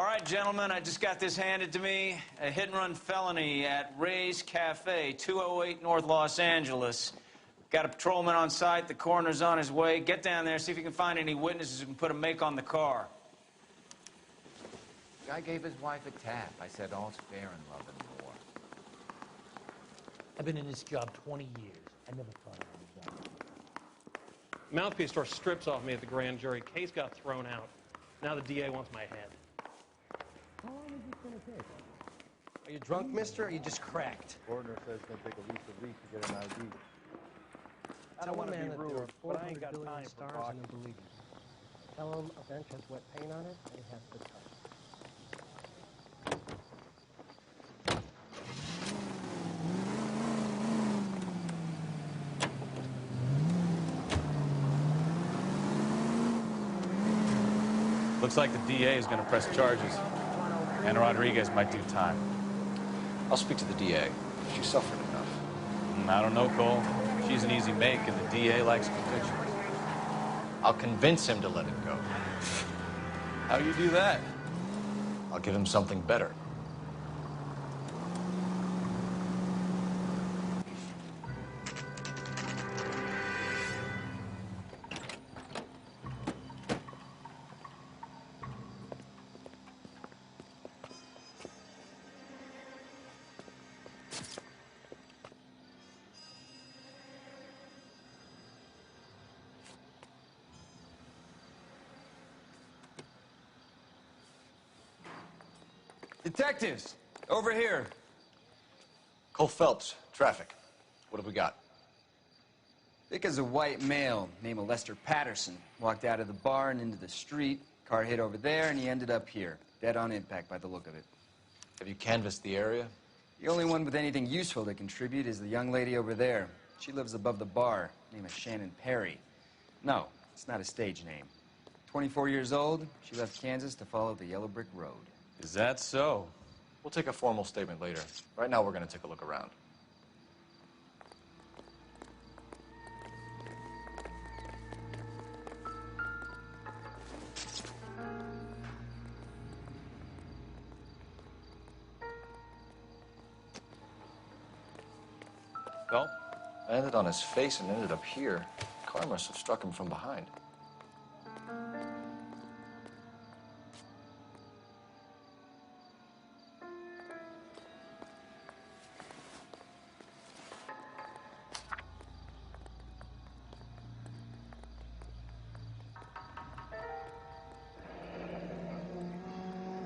All right, gentlemen, I just got this handed to me. A hit-and-run felony at Ray's Cafe, 208 North Los Angeles. Got a patrolman on site. The coroner's on his way. Get down there, see if you can find any witnesses who can put a make on the car. Guy gave his wife a tap. I said all's fair in love and war. I've been in this job 20 years. I never thought I would die. Mouthpiece tore strips off me at the grand jury. Case got thrown out. Now the DA wants my head. How long is this going to take? Are you drunk, mister, or are you just cracked? Coroner says it's going to take at least a week to get an ID. I Tell don't want a to man be that there rude, are but I ain't 400 got billion time for stars talk. and believe it. Tell him a bench has wet paint on it and it has to touch. Looks like the DA is going to press charges, and Rodriguez might do time. I'll speak to the DA. She suffered enough. I don't know, Cole. She's an easy make, and the DA likes convictions. I'll convince him to let it go. How do you do that? I'll give him something better. Detectives, over here. Cole Phelps, traffic. What have we got? Thick as a white male, name of Lester Patterson. Walked out of the bar and into the street. Car hit over there, and he ended up here. Dead on impact by the look of it. Have you canvassed the area? The only one with anything useful to contribute is the young lady over there. She lives above the bar. Name is Shannon Perry. No, it's not a stage name. 24 years old, she left Kansas to follow the yellow brick road. Is that so? We'll take a formal statement later. Right now, we're going to take a look around. Well, Landed on his face and ended up here. Car must have struck him from behind.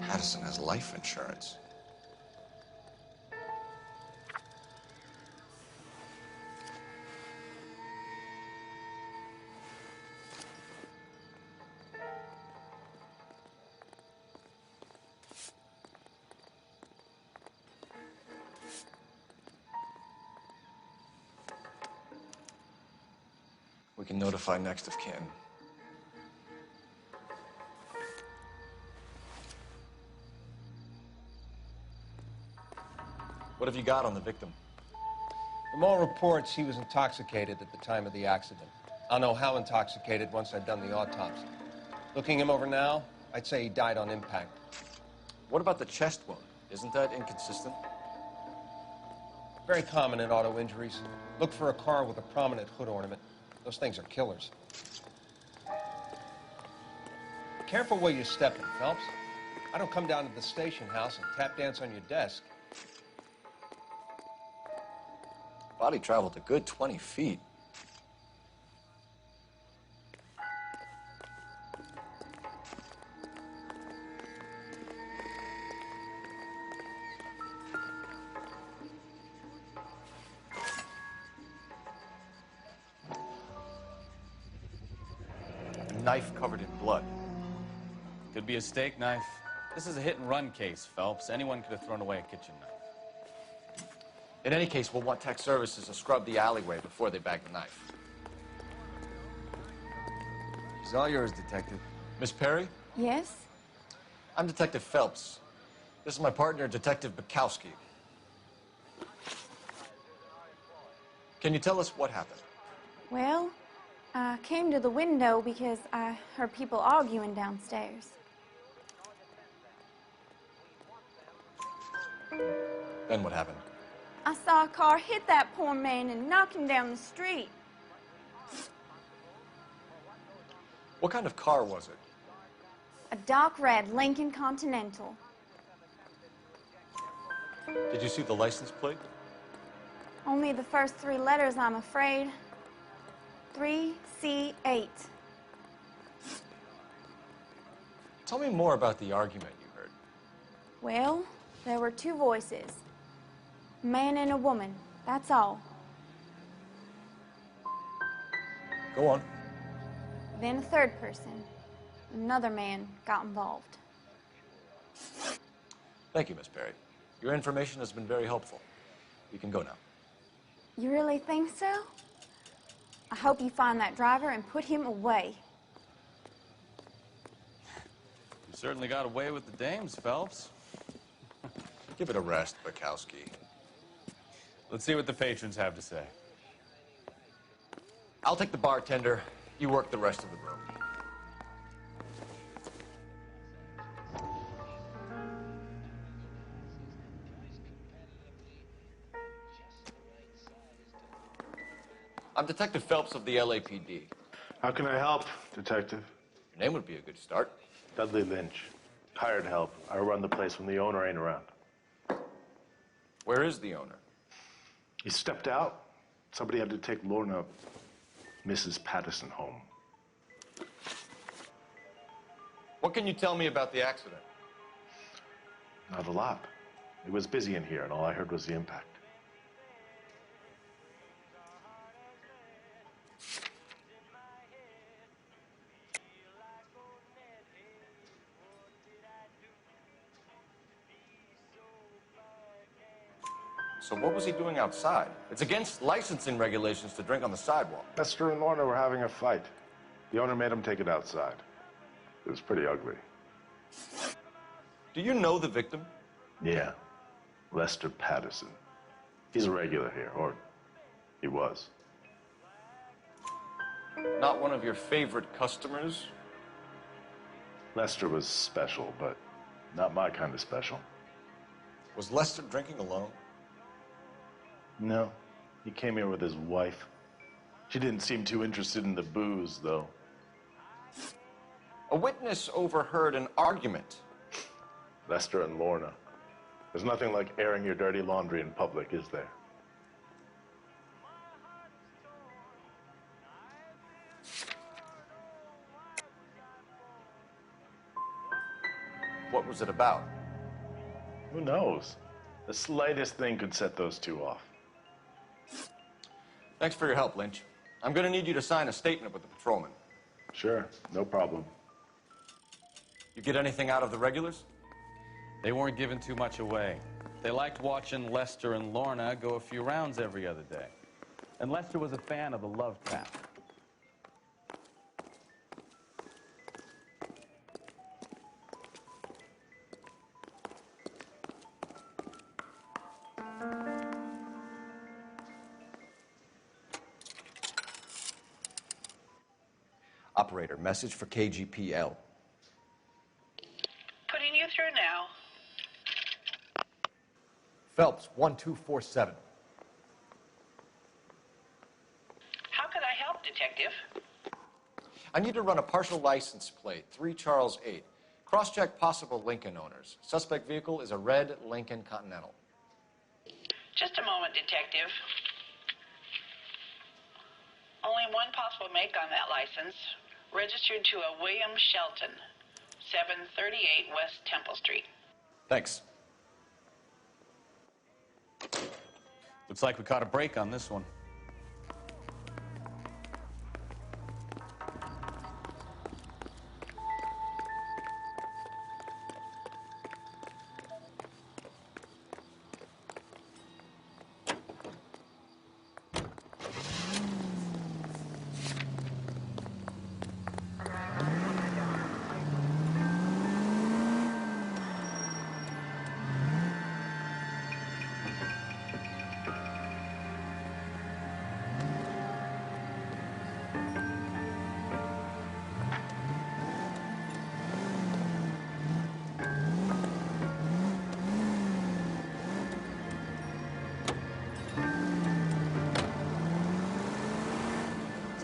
Patterson has life insurance. We can notify next of kin. What have you got on the victim? From all reports, he was intoxicated at the time of the accident. I'll know how intoxicated once I've done the autopsy. Looking him over now, I'd say he died on impact. What about the chest wound? Isn't that inconsistent? Very common in auto injuries. Look for a car with a prominent hood ornament. Those things are killers. Careful where you're stepping, Phelps. I don't come down to the station house and tap dance on your desk. Body traveled a good 20 feet. A knife covered in blood. Could be a steak knife. This is a hit-and-run case, Phelps. Anyone could have thrown away a kitchen knife. In any case, we'll want tech services to scrub the alleyway before they bag the knife. She's all yours, Detective. Miss Perry? Yes? I'm Detective Phelps. This is my partner, Detective Bukowski. Can you tell us what happened? Well, I came to the window because I heard people arguing downstairs. Then what happened? I saw a car hit that poor man and knock him down the street. What kind of car was it? A dark red Lincoln Continental. Did you see the license plate? Only the first 3 letters, I'm afraid. 3C8. Tell me more about the argument you heard. Well, there were 2 voices. A man and a woman, that's all. Go on. Then a 3rd person. Another man got involved. Thank you, Miss Perry. Your information has been very helpful. You can go now. You really think so? I hope you find that driver and put him away. You certainly got away with the dames, Phelps. Give it a rest, Bukowski. Let's see what the patrons have to say. I'll take the bartender. You work the rest of the room. I'm Detective Phelps of the LAPD. How can I help, Detective? Your name would be a good start. Dudley Lynch. Hired help. I run the place when the owner ain't around. Where is the owner? He stepped out. Somebody had to take Lorna, Mrs. Patterson, home. What can you tell me about the accident? Not a lot. It was busy in here, and all I heard was the impact. So what was he doing outside? It's against licensing regulations to drink on the sidewalk. Lester and Lorna were having a fight. The owner made him take it outside. It was pretty ugly. Do you know the victim? Yeah. Lester Patterson. He's a regular here, or he was. Not one of your favorite customers? Lester was special, but not my kind of special. Was Lester drinking alone? No. He came here with his wife. She didn't seem too interested in the booze, though. A witness overheard an argument. Lester and Lorna. There's nothing like airing your dirty laundry in public, is there? What was it about? Who knows? The slightest thing could set those 2 off. Thanks for your help, Lynch. I'm going to need you to sign a statement with the patrolman. Sure, no problem. You get anything out of the regulars? They weren't giving too much away. They liked watching Lester and Lorna go a few rounds every other day. And Lester was a fan of the love tap. Operator, message for KGPL. Putting you through now. Phelps, 1247. How could I help, Detective? I need to run a partial license plate, 3 Charles 8. Cross-check possible Lincoln owners. Suspect vehicle is a red Lincoln Continental. Just a moment, Detective. Only one possible make on that license. Registered to a William Shelton, 738 West Temple Street. Thanks. Looks like we caught a break on this one.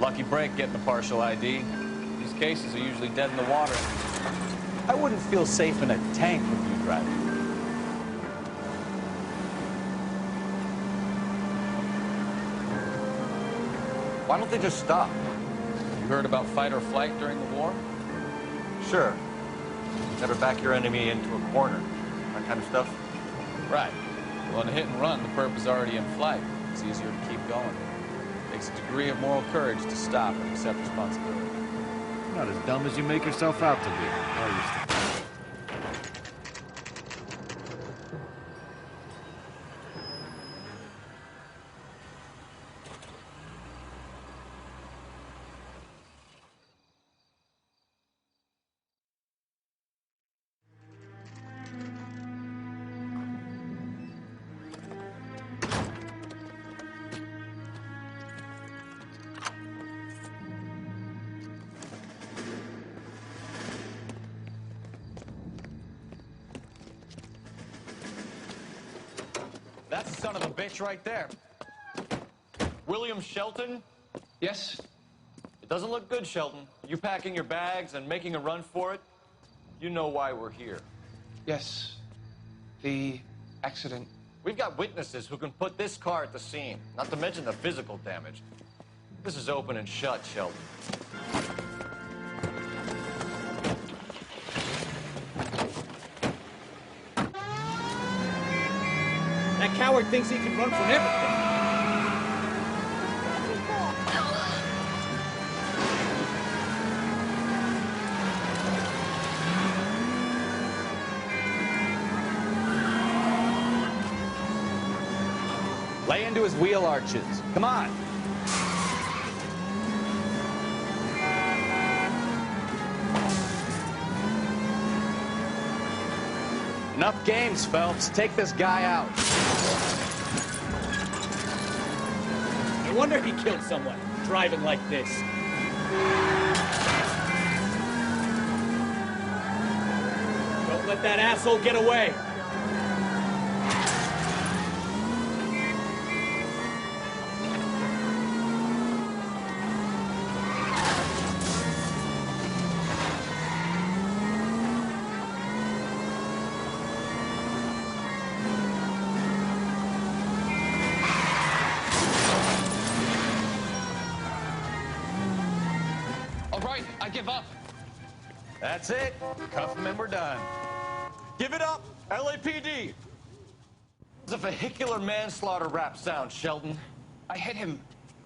Lucky break getting a partial ID. These cases are usually dead in the water. I wouldn't feel safe in a tank with you driving. Why don't they just stop? You heard about fight or flight during the war? Sure. Never back your enemy into a corner. That kind of stuff. Right. Well, in a hit and run, the perp is already in flight. It's easier to keep going. Takes a degree of moral courage to stop and accept responsibility. You're not as dumb as you make yourself out to be, are you? That's the son of a bitch right there. William Shelton? Yes? It doesn't look good, Shelton. You packing your bags and making a run for it? You know why we're here. Yes. The accident. We've got witnesses who can put this car at the scene, not to mention the physical damage. This is open and shut, Shelton. That coward thinks he can run from everything. Lay into his wheel arches. Come on. Enough games, Phelps. Take this guy out. No wonder he killed someone, driving like this. Don't let that asshole get away. I give up. That's it. Cuff him and we're done. Give it up, LAPD! It's a vehicular manslaughter rap sound, Shelton. I hit him.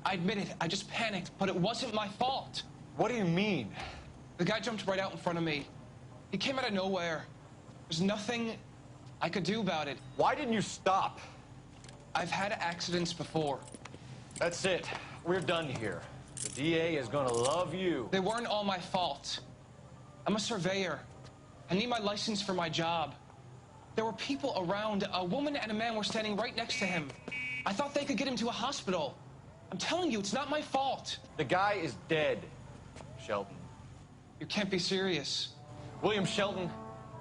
I admit it. I just panicked, but it wasn't my fault. What do you mean? The guy jumped right out in front of me. He came out of nowhere. There's nothing I could do about it. Why didn't you stop? I've had accidents before. That's it. We're done here. The DA is gonna love you. They weren't all my fault. I'm a surveyor. I need my license for my job. There were people around. A woman and a man were standing right next to him. I thought they could get him to a hospital. I'm telling you, it's not my fault. The guy is dead, Shelton. You can't be serious. William Shelton,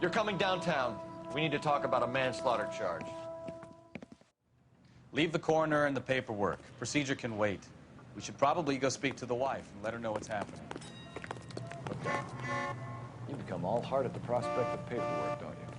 you're coming downtown. We need to talk about a manslaughter charge. Leave the coroner and the paperwork. Procedure can wait. We should probably go speak to the wife and let her know what's happening. Okay. You become all heart at the prospect of paperwork, don't you?